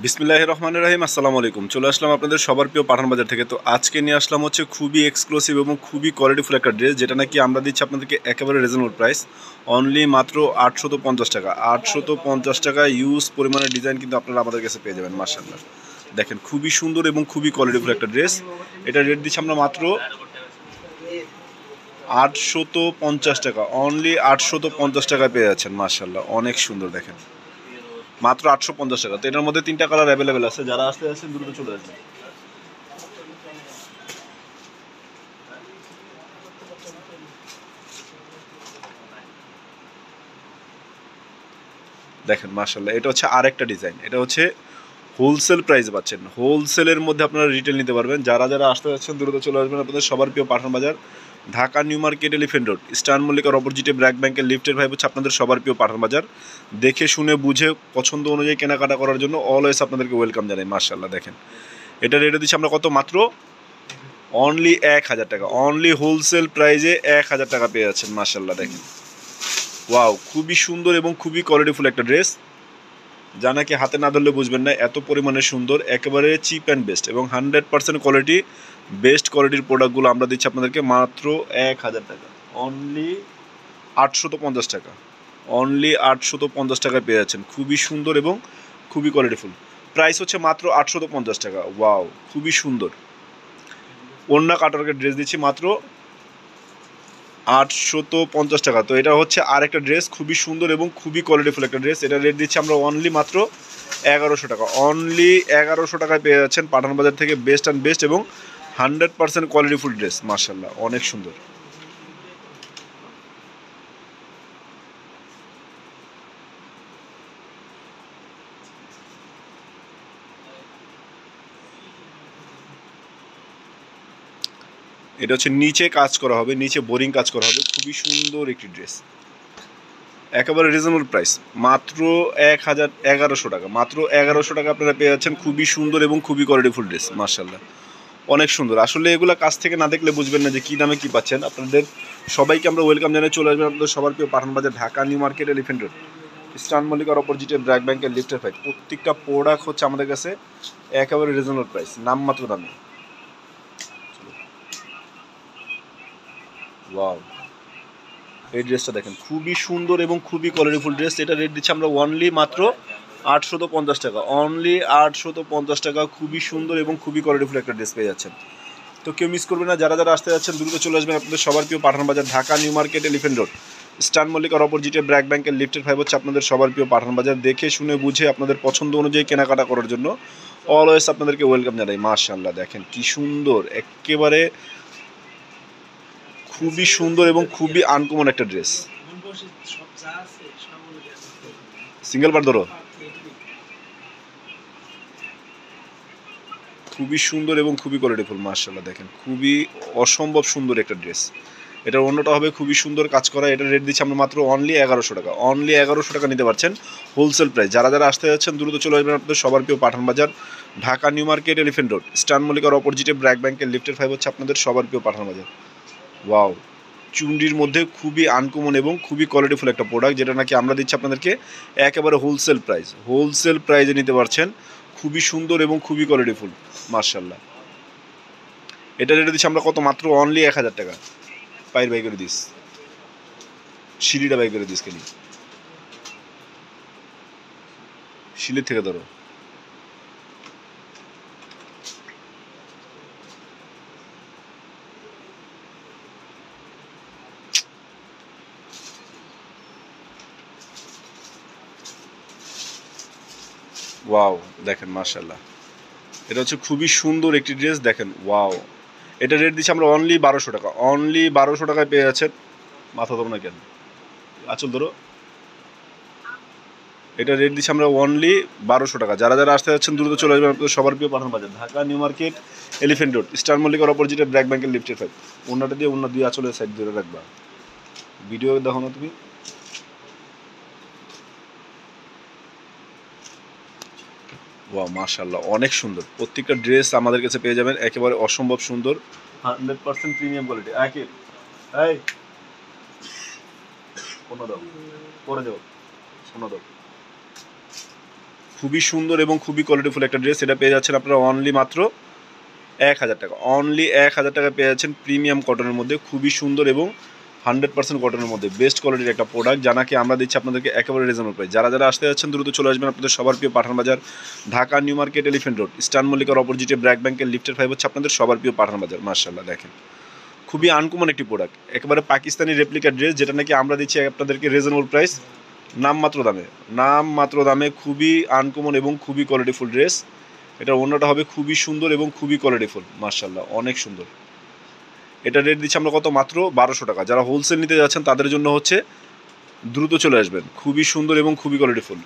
বিসমিল্লাহির রহমানির রহিম। আসসালামু আলাইকুম। চলে আসলাম আপনাদের সবার প্রিয় পাঠান বাজার থেকে। তো আজকে নিয়ে আসলাম হচ্ছে খুবই এক্সক্লুসিভ এবং খুবই কোয়ালিটিফুল একটা ড্রেস, যেটা নাকি আমরা দিচ্ছি আপনাদেরকে একেবারে রিজনেবল প্রাইস, অনলি মাত্র 850 টাকা। 850 টাকা ইউজ পরিমাণের ডিজাইন কিন্তু আপনারা আমাদের কাছে পেয়ে যাবেন। মাশাআল্লাহ, দেখেন খুবই সুন্দর এবং খুবই কোয়ালিটিফুল একটা ড্রেস। এটা রেট দিচ্ছি আমরা মাত্র 850 টাকা, অনলি 850 টাকায় পেয়ে যাচ্ছেন। মাশাআল্লাহ, অনেক সুন্দর, দেখেন মাত্র 850 টাকা। তো এটার মধ্যে 3টা কালার অ্যাভেলেবেল আছে, যারা আসতে আসছেন দ্রুত চলে আসবেন। দেখেন মাশাআল্লাহ, এটা হচ্ছে আরেকটা ডিজাইন। এটা হচ্ছে হোলসেল প্রাইস পাচ্ছেন, হোলসেলের মধ্যে আপনারা রিটেল নিতে পারবেন। যারা যারা আসতে যাচ্ছেন দ্রুত চলে আসবেন। আপনাদের সবার প্রিয় Pathan Bazar, Dhaka New Market, Elephant Road, Star মল্লিকার অপোজিটে ব্র্যাক ব্যাংকের লিফটের ভাই হচ্ছে আপনাদের সবার প্রিয় পাঠান বাজার। দেখে শুনে বুঝে পছন্দ অনুযায়ী কেনাকাটা করার জন্য অলওয়েজ আপনাদেরকে ওয়েলকাম জানাই। মাশাআল্লাহ, দেখেন এটা রেটে দিচ্ছি আমরা কত, মাত্র অনলি 1000 টাকা। অনলি হোলসেল প্রাইজে 1000 টাকা পেয়ে যাচ্ছেন। মাশাআল্লাহ, দেখেন ওয়াও, খুবই সুন্দর এবং খুবই কোয়ালিটিফুল একটা ড্রেস, যা নাকি হাতে না ধরলে বুঝবেন না, এত পরিমাণে সুন্দর। একেবারে চিপ অ্যান্ড বেস্ট এবং 100% কোয়ালিটি, বেস্ট কোয়ালিটির প্রোডাক্টগুলো আমরা দিচ্ছি আপনাদেরকে মাত্র 1000 টাকা। অনলি 850 টাকা, অনলি 850 টাকায় পেয়ে যাচ্ছেন। খুবই সুন্দর এবং খুবই কোয়ালিটিফুল। প্রাইস হচ্ছে মাত্র 850 টাকা। ওয়াও, খুবই সুন্দর। ওড়না কাটারকে ড্রেস দিচ্ছি মাত্র 850 টাকা। তো এটা হচ্ছে আরেকটা ড্রেস, খুবই সুন্দর এবং খুবই কোয়ালিটিফুল একটা ড্রেস। এটা রেট দিচ্ছি আমরা অনলি মাত্র 1100 টাকা। অনলি 1100 টাকায় পেয়ে যাচ্ছেন পাঠান বাজার থেকে বেস্ট অ্যান্ড বেস্ট এবং 100% কোয়ালিটিফুল ড্রেস। মার্শাল্লাহ, অনেক সুন্দর। এটা হচ্ছে নিচে কাজ করা হবে, নিচে বোরিং কাজ করা হবে, খুবই সুন্দর একটি ড্রেস, একেবারে রিজনেবল প্রাইস, মাত্র 1100 টাকা। মাত্র 1100 টাকা আপনারা পেয়ে যাচ্ছেন খুবই সুন্দর এবং খুবই কোয়ালিটিফুল ড্রেস। মার্শাল্লাহ, অনেক সুন্দর। আসলে এগুলো কাছ থেকে না দেখলে বুঝবেন না যে কী দামে কী পাচ্ছেন। আপনাদের সবাইকে আমরা ওয়েলকাম জানাই, চলে আসবেন আপনাদের সবার প্রিয় Pathan Bazar, Dhaka New Market, Elephant Road, Star মল্লিকার অপোজিটে ব্র্যাক ব্যাংকের লিফটের ফাইট। প্রত্যেকটা প্রোডাক্ট হচ্ছে আমাদের কাছে একেবারে রিজনেবল প্রাইস, নামমাত্র দামে। ওয়াও, এই ড্রেসটা দেখেন খুবই সুন্দর এবং খুবই কোয়ালিটিফুল ড্রেস। এটা রেট দিচ্ছি আমরা অনলি মাত্র 850 টাকা। অনলি 850 টাকা, খুবই সুন্দর এবং খুবই কোয়ালিটিফুল একটা ড্রেস পেয়ে যাচ্ছেন। তো কেউ মিস করবে না, যারা যারা আসতে যাচ্ছেন দ্রুত চলে আসবেন। আপনাদের সবার প্রিয় Pathan Bazar, Dhaka New Market, Elephant Road, Star মল্লিকার অপোজিটে ব্র্যাক ব্যাংকের লিফটের ফাইভ হচ্ছে আপনাদের সবার প্রিয় পাঠান বাজার। দেখে শুনে বুঝে আপনাদের পছন্দ অনুযায়ী কেনাকাটা করার জন্য অলওয়েজ আপনাদেরকে ওয়েলকাম জানাই। মাশাআল্লাহ, দেখেন কি সুন্দর, একেবারে খুবই সুন্দর এবং খুবই আনকমন একটা ড্রেস। সিঙ্গেল বার ধরো, খুবই সুন্দর এবং খুবই কোয়ালিটিফুল। মার্শাল্লাহ, দেখেন খুবই অসম্ভব সুন্দর একটা ড্রেস। এটার অন্যটা হবে খুবই সুন্দর কাজ করা। এটা রেট দিচ্ছি আমরা মাত্র অনলি 1100 টাকা। অনলি 1100 টাকা নিতে পারছেন হোলসেল প্রাইস। যারা যারা আসতে যাচ্ছেন দ্রুত চলে আসবেন আপনাদের সবার প্রিয় Pathan Bazar, Dhaka New Market, Elephant Road, Star মল্লিকার অপোজিটে ব্র্যাক ব্যাংকের লিফটের ফাইভ হচ্ছে আপনাদের সবার প্রিয় পাঠান বাজার। ওয়াও, চুন্ডির মধ্যে খুবই আনকমন এবং খুবই কোয়ালিটিফুল একটা প্রোডাক্ট, যেটা নাকি আমরা দিচ্ছি আপনাদেরকে একেবারে হোলসেল প্রাইস। হোলসেল প্রাইসে নিতে পারছেন, খুবই সুন্দর এবং খুবই কোয়ালিটিফুল। মার্শাল্লাহ, এটা রেটে দিচ্ছি আমরা কত, মাত্র অনলি 1000 টাকা। পায়ের বাই করে দিস, সিঁড়িটা বাই করে দিস, খালি সিঁড়ির থেকে ধরো। ওয়াও, দেখেন মার্শাল্লাহ, এটা হচ্ছে খুবই সুন্দর একটি ড্রেস। দেখেন ওয়াও, এটা রেট দিচ্ছি আমরা অনলি 1200 টাকা। অনলি 1200 টাকায় পেয়ে যাচ্ছেন। মাথা ধরো না কেন, আচল ধরো। এটা রেট দিচ্ছি আমরা অনলি 1200 টাকা। যারা যারা আসতে যাচ্ছেন দ্রুত চলে আসবেন আপনাদের সবার প্রিয় Pathan Bazar, Dhaka New Market, Elephant Road, Star মল্লিকার অপোজিটে ব্র্যাক ব্যাংকের লিফটের ফাইভ। অন্যটা দিয়ে অন্য দিয়ে আচলের সাইড ধরে রাখবা। ভিডিও দেখো না তুমি। ওয়াও, মাশাআল্লাহ, অনেক সুন্দর। প্রত্যেকটা ড্রেস আমাদের কাছে পেয়ে যাবেন একেবারে অসম্ভব সুন্দর, 100% প্রিমিয়াম কোয়ালিটি। একে এই শোনো দাও, পরে যাও, শোনো দাও। খুবই সুন্দর এবং খুবই কোয়ালিটিফুল একটা ড্রেস। এটা পেয়ে যাচ্ছেন আপনারা অনলি মাত্র 1000 টাকা। অনলি 1000 টাকা পেয়ে যাচ্ছেন প্রিমিয়াম কটনের মধ্যে, খুবই সুন্দর এবং 100% কটনের মধ্যে বেস্ট কোয়ালিটির একটা প্রোডাক্ট, যা নাকি আমরা দিচ্ছি আপনাদেরকে একেবারে রিজনেবল প্রাইস। যারা আসতে যাচ্ছেন দ্রুত চলে আসবেন। আপনাদের সবার প্রিয় Pathan Bazar, Dhaka New Market, Elephant Road, Eastern মল্লিকার অপোজিটে ব্র্যাক ব্যাংকের লিফটের 5 হচ্ছে আপনাদের সবার প্রিয় পাঠান বাজার। মাশাআল্লাহ, দেখেন খুবই আনকমন একটি প্রোডাক্ট, একেবারে পাকিস্তানি রেপ্লিকা ড্রেস, যেটা নাকি আমরা দিচ্ছি আপনাদেরকে রিজনেবল প্রাইস, নামমাত্র দামে খুবই আনকমন এবং খুবই কোয়ালিটিফুল ড্রেস। এটার ওড়নাটা হবে খুবই সুন্দর এবং খুবই কোয়ালিটিফুল, মাশাআল্লাহ অনেক সুন্দর। এটা রেট দিচ্ছি আমরা কত? মাত্র 1200 টাকা। যারা হোলসেল নিতে যাচ্ছেন তাদের জন্য হচ্ছে দ্রুত চলে আসবেন, খুবই সুন্দর এবং খুবই কোয়ালিটিফুল।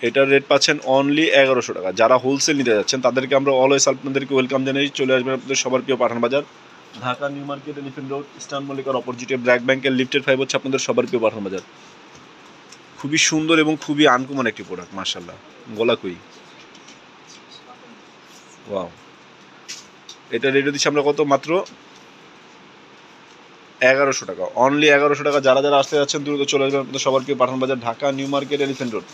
এটার রেট পাচ্ছেন অনলি 1100 টাকা। যারা হোলসেল নিতে যাচ্ছেন তাদেরকে আমরা অলওয়েজ আপনাদেরকে ওয়েলকাম জানাই। চলে আসবেন আপনাদের সবার প্রিয় Pathan Bazar, Dhaka New Market, Elephant Road, Eastern মল্লিকার অপোজিটে ব্র্যাক ব্যাংকের লিফটের 5 হচ্ছে আপনাদের সবার প্রিয় পাঠান বাজার। খুবই সুন্দর এবং খুবই আনকমন একটি প্রোডাক্ট, মাশাআল্লাহ। গোলাকুই, ওয়াও। এটা রেট দিচ্ছি আমরা কত? মাত্র 1100 টাকা। অনলি 1100 টাকা। যারা আসতে যাচ্ছেন দ্রুত চলে আসবেন আপনাদের সবার প্রিয় Pathan Bazar, Dhaka New Market, Elephant Road,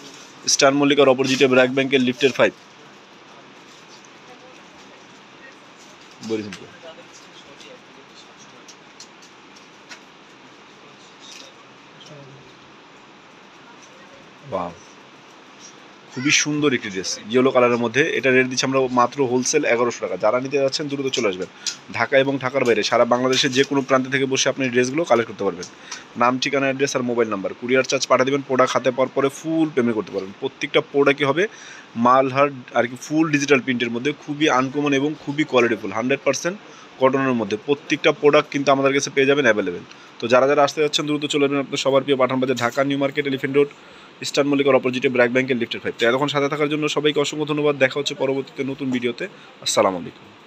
Star মল্লিকার অপোজিটে ব্র্যাক ব্যাংকের লিফটের 5। বাহ, খুবই সুন্দর একটি ড্রেস, ইয়েলো কালারের মধ্যে। এটা রেট দিচ্ছি আমরা মাত্র হোলসেল 1100 টাকা। যারা নিতে যাচ্ছেন দ্রুত চলে আসবেন। ঢাকা এবং ঢাকার বাইরে সারা বাংলাদেশের যে কোনো প্রান্ত থেকে বসে আপনি ড্রেসগুলো কালেক্ট করতে পারবেন। নাম, ঠিকানা, অ্যাড্রেস আর মোবাইল নাম্বার, কুরিয়ার চার্জ পাঠিয়ে দেবেন। প্রোডাক্ট হাতে পাওয়ার পরে ফুল পেমেন্ট করতে পারবেন। প্রত্যেকটা প্রোডাক্টই হবে মালহার আর কি ফুল ডিজিটাল প্রিন্টের মধ্যে, খুবই আনকমন এবং খুবই কোয়ালিটিফুল, 100% কটনের মধ্যে। প্রত্যেকটা প্রোডাক্ট কিন্তু আমাদের কাছে পেয়ে যাবেন অ্যাভেলেবেল। তো যারা আসতে যাচ্ছেন দ্রুত চলে আসবেন আপনার সবার প্রিয় Pathan Bazar, Dhaka New Market, Elephant Road, Eastern মল্লিকার অপোজিটে ব্র্যাক ব্যাংকের লিফটের 5। তো এতক্ষণ সাথে থাকার জন্য সবাইকে অসংখ্য ধন্যবাদ। দেখা হচ্ছে পরবর্তীতে নতুন ভিডিওতে। আসসালামু আলাইকুম।